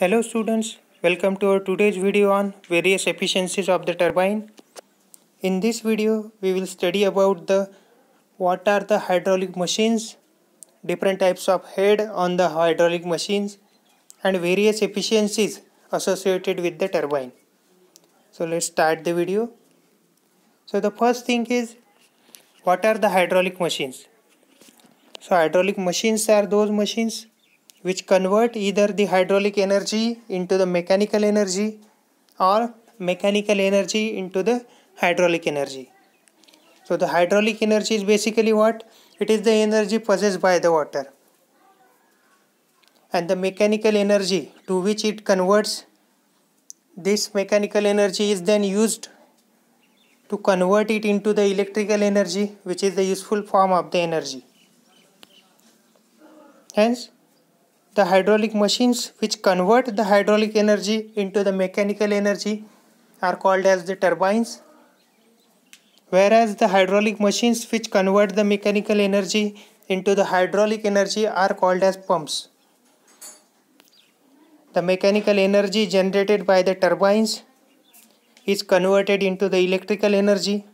Hello students, welcome to our today's video on various efficiencies of the turbine. In this video, we will study about what are the hydraulic machines, different types of head on the hydraulic machines, and various efficiencies associated with the turbine. So let's start the video. So the first thing is, what are the hydraulic machines? So hydraulic machines are those machines which convert either the hydraulic energy into the mechanical energy or mechanical energy into the hydraulic energy. So the hydraulic energy is basically what? It is the energy possessed by the water. And the mechanical energy to which it converts, this mechanical energy is then used to convert it into the electrical energy, which is the useful form of the energy. Hence, the hydraulic machines which convert the hydraulic energy into the mechanical energy are called as the turbines, whereas the hydraulic machines which convert the mechanical energy into the hydraulic energy are called as pumps. The mechanical energy generated by the turbines is converted into the electrical energy,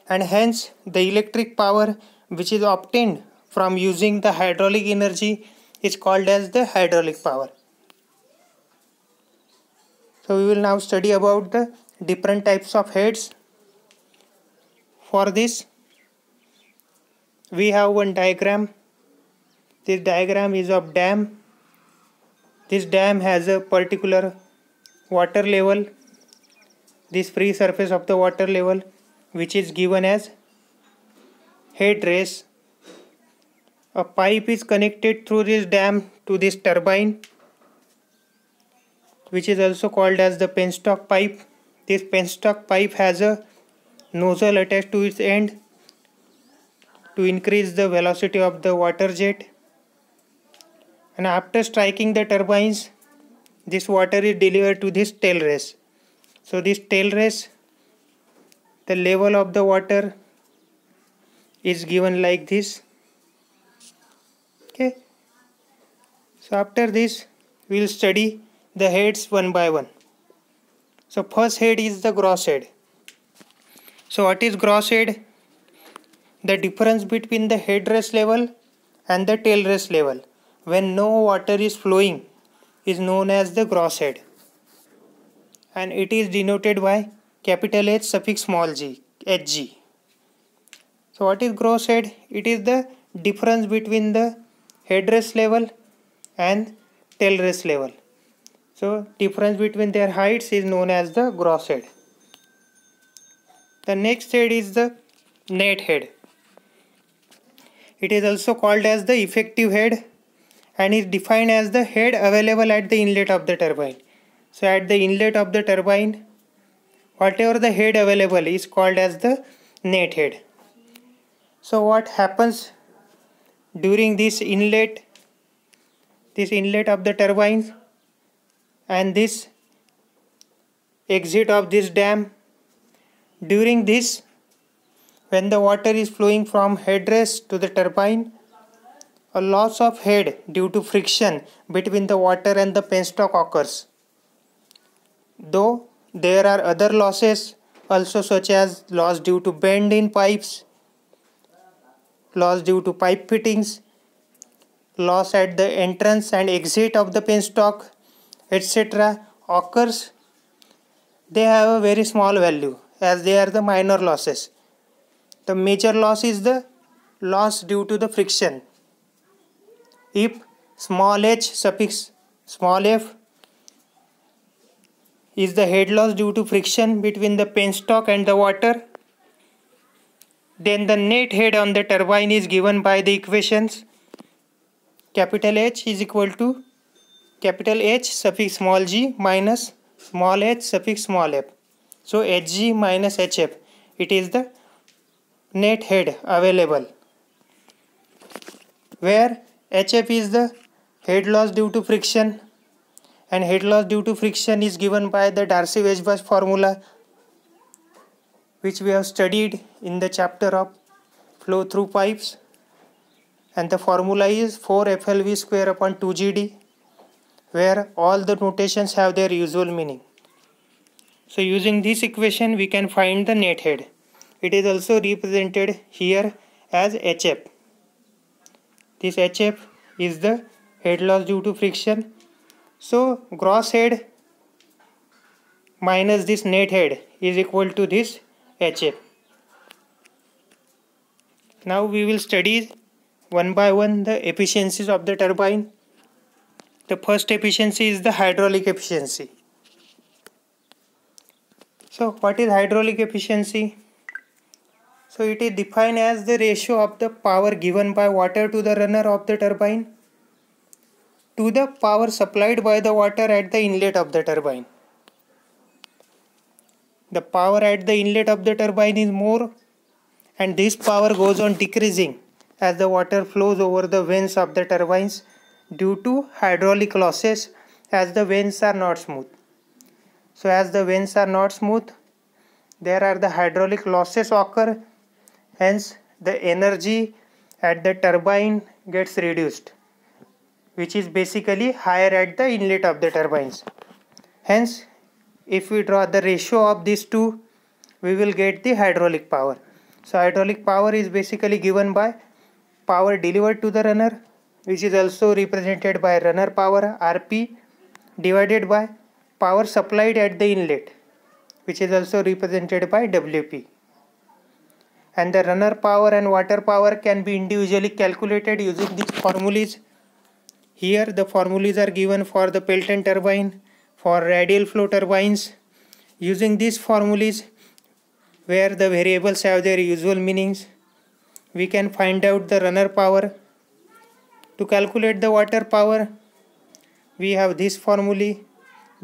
and hence the electric power which is obtained from using the hydraulic energy is called as the hydraulic power. So we will now study about the different types of heads. For this, we have one diagram. This diagram is of dam. This dam has a particular water level, this free surface of the water level, which is given as head race. A pipe is connected through this dam to this turbine, which is also called as the penstock pipe. This penstock pipe has a nozzle attached to its end to increase the velocity of the water jet. And after striking the turbines, this water is delivered to this tail race. So this tail race, the level of the water is given like this. Okay. So after this, we will study the heads one by one. So first head is the gross head. So what is gross head? The difference between the head race level and the tail race level when no water is flowing is known as the gross head, and it is denoted by capital H suffix small g, Hg. So what is gross head? It is the difference between the head race level and tail race level. So difference between their heights is known as the gross head. The next head is the net head. It is also called as the effective head and is defined as the head available at the inlet of the turbine. So at the inlet of the turbine, whatever the head available is called as the net head. So what happens during this inlet of the turbines and this exit of this dam? During this, when the water is flowing from head race to the turbine, a loss of head due to friction between the water and the penstock occurs. Though there are other losses also, such as loss due to bend in pipes, loss due to pipe fittings, loss at the entrance and exit of the penstock, etc. occurs. They have a very small value as they are the minor losses. The major loss is the loss due to the friction. If small h suffix small f is the head loss due to friction between the penstock and the water, then the net head on the turbine is given by the equations capital H is equal to capital H suffix small g minus small h suffix small f. So Hg minus Hf, it is the net head available, where Hf is the head loss due to friction, and head loss due to friction is given by the Darcy-Weisbach formula, which we have studied in the chapter of flow through pipes, and the formula is 4 FLV square upon 2 GD. where all the notations have their usual meaning. So using this equation we can find the net head. It is also represented here as HF. This HF is the head loss due to friction. So gross head minus this net head is equal to this HF. Now we will study one by one the efficiencies of the turbine. The first efficiency is the hydraulic efficiency. So what is hydraulic efficiency? So it is defined as the ratio of the power given by water to the runner of the turbine to the power supplied by the water at the inlet of the turbine. The power at the inlet of the turbine is more, and this power goes on decreasing as the water flows over the vanes of the turbines due to hydraulic losses, as the vanes are not smooth. So as the vanes are not smooth, there are the hydraulic losses occur, hence the energy at the turbine gets reduced, which is basically higher at the inlet of the turbines. Hence, if we draw the ratio of these two, we will get the hydraulic power. So hydraulic power is basically given by power delivered to the runner, which is also represented by runner power Rp, divided by power supplied at the inlet, which is also represented by Wp. And the runner power and water power can be individually calculated using these formulas. Here the formulas are given for the Pelton turbine, for radial flow turbines. Using these formulas, where the variables have their usual meanings, we can find out the runner power. To calculate the water power, we have this formula,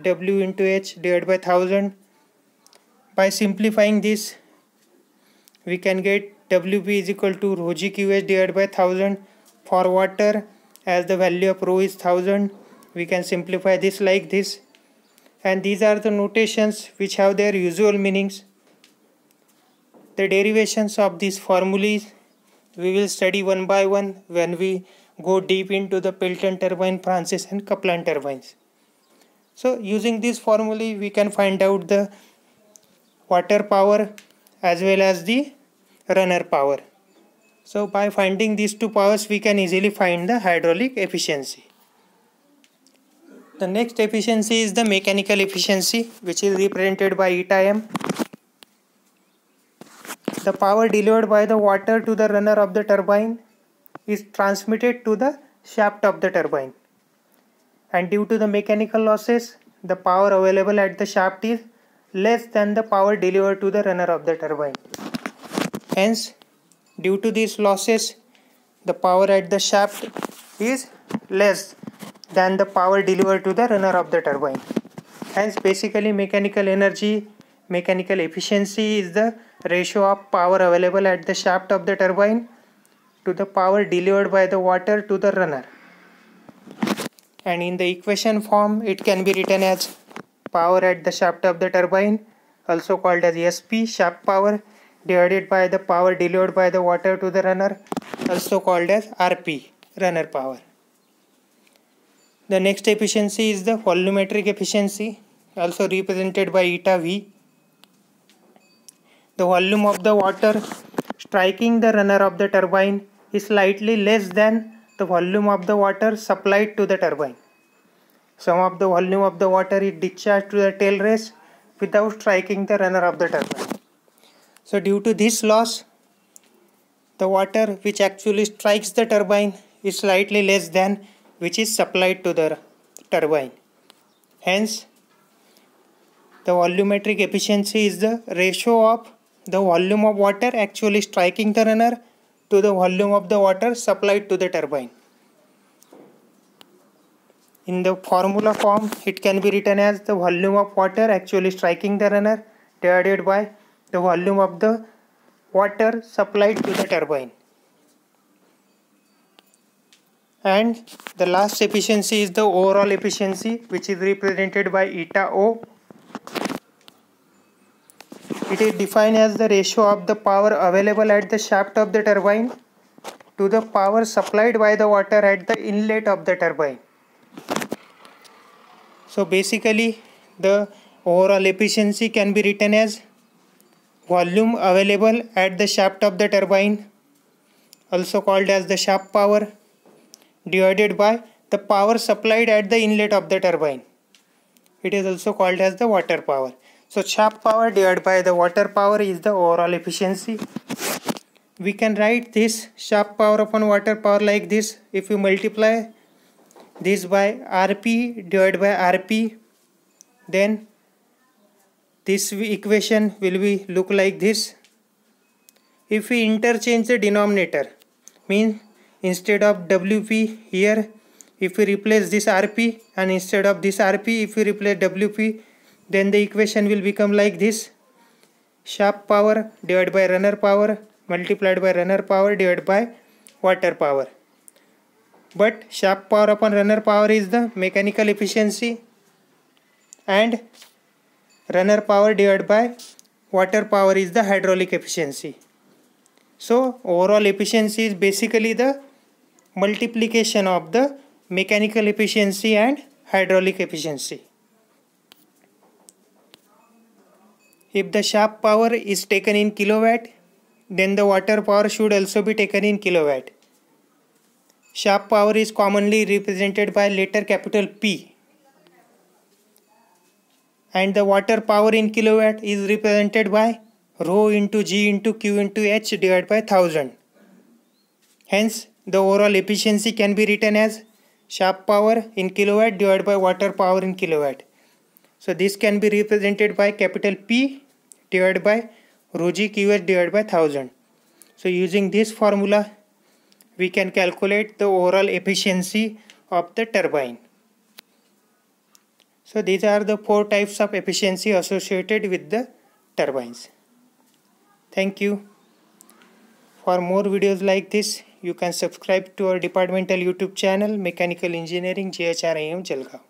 W into H divided by 1000. By simplifying this, we can get Wp is equal to rho g QH divided by 1000. For water, as the value of rho is 1000, we can simplify this like this. And these are the notations which have their usual meanings. The derivations of these formulas we will study one by one when we go deep into the Pelton turbine, Francis and Kaplan turbines. So using this formula we can find out the water power as well as the runner power. So by finding these two powers we can easily find the hydraulic efficiency. The next efficiency is the mechanical efficiency, which is represented by eta m. The power delivered by the water to the runner of the turbine is transmitted to the shaft of the turbine, and due to the mechanical losses, the power available at the shaft is less than the power delivered to the runner of the turbine. Hence, due to these losses, the power at the shaft is less than the power delivered to the runner of the turbine. Hence, basically mechanical efficiency is the ratio of power available at the shaft of the turbine to the power delivered by the water to the runner. And in the equation form, it can be written as power at the shaft of the turbine, also called as SP, shaft power, divided by the power delivered by the water to the runner, also called as RP, runner power. The next efficiency is the volumetric efficiency, also represented by eta V. The volume of the water striking the runner of the turbine is slightly less than the volume of the water supplied to the turbine. Some of the volume of the water is discharged to the tail race without striking the runner of the turbine. So due to this loss, the water which actually strikes the turbine is slightly less than which is supplied to the turbine. Hence, the volumetric efficiency is the ratio of the volume of water actually striking the runner to the volume of the water supplied to the turbine. In the formula form, it can be written as the volume of water actually striking the runner divided by the volume of the water supplied to the turbine. And the last efficiency is the overall efficiency, which is represented by eta O. It is defined as the ratio of the power available at the shaft of the turbine to the power supplied by the water at the inlet of the turbine. So basically the overall efficiency can be written as volume available at the shaft of the turbine, also called as the shaft power, divided by the power supplied at the inlet of the turbine. It is also called as the water power. So shaft power divided by the water power is the overall efficiency. We can write this shaft power upon water power like this. If you multiply this by Rp divided by Rp, then this equation will be look like this. If we interchange the denominator, means instead of Wp here, if we replace this Rp, and instead of this Rp if we replace Wp, then the equation will become like this: shaft power divided by runner power multiplied by runner power divided by water power. But shaft power upon runner power is the mechanical efficiency, and runner power divided by water power is the hydraulic efficiency. So overall efficiency is basically the multiplication of the mechanical efficiency and hydraulic efficiency. If the shaft power is taken in kilowatt, then the water power should also be taken in kilowatt. Shaft power is commonly represented by letter capital P, and the water power in kilowatt is represented by rho into G into Q into H divided by 1000. Hence the overall efficiency can be written as shaft power in kilowatt divided by water power in kilowatt. So this can be represented by capital P divided by rho G QH divided by 1000. So using this formula we can calculate the overall efficiency of the turbine. So these are the 4 types of efficiency associated with the turbines. Thank you. For more videos like this, you can subscribe to our departmental YouTube channel Mechanical Engineering JHRIM Jalgaon.